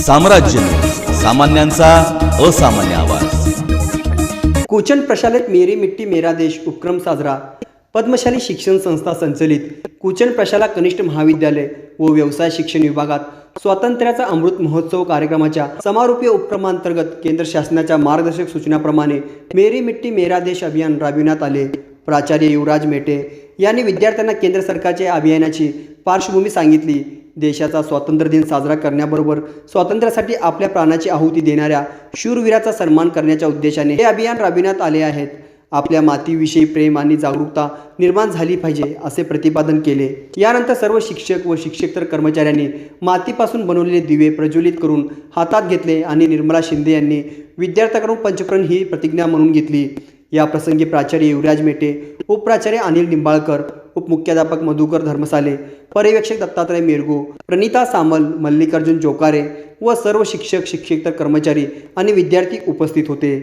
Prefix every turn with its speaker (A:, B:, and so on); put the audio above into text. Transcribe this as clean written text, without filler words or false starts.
A: साम्राज्य, सामान्यांचा असामान्य आवाज।
B: कोचन प्रशालेत मेरी मिट्टी मेरा देश उपक्रम साजरा। पद्मशाली शिक्षण संस्था संचलित कोचन प्रशाला कनिष्ठ महाविद्यालय व व्यवसाय शिक्षण विभागात स्वातंत्र्याचा अमृत महोत्सव कार्यक्रमाच्या समारोपीय उपक्रमांतर्गत केंद्र शासनाच्या मार्गदर्शक सूचनाप्रमाणे मेरी मिट्टी मेरा देश अभियान राबविण्यात आले। प्राचार्य युवराज मेटे यांनी विद्यार्थ्यांना केंद्र सरकारच्या अभियानाची पार्श्वभूमी सांगितली। देशाचा स्वातंत्र्य दिन साजरा करण्याबरोबर स्वातंत्र्यासाठी आपल्या प्राणाची आहुती देणाऱ्या शूरवीराचा सन्मान करण्याच्या उद्देशाने हे अभियान राबविण्यात आले आहेत। आपल्या मातीविषयी प्रेम आणि जागरूकता निर्माण झाली पाहिजे असे प्रतिपादन केले। यानंतर सर्व शिक्षक व शिक्षकेतर कर्मचाऱ्यांनी मातीपासून बनवलेले दिवे प्रज्वलित करून हातात घेतले आणि निर्मला शिंदे यांनी विद्यार्थ्यांकडून पंचप्रण ही प्रतिज्ञा म्हणून घेतली। या प्रसंगी प्राचार्य युवराज मेटे, उपप्राचार्य अनिल निंबाळकर, उपमुख्याध्यापक मधुकर धर्मसाले, पर्यवेक्षक दत्तात्रय मेरगो, प्रणिता सामल, मल्लिकार्जुन जोकारे व सर्व शिक्षक शिक्षकेतर कर्मचारी आणि विद्यार्थी उपस्थित होते।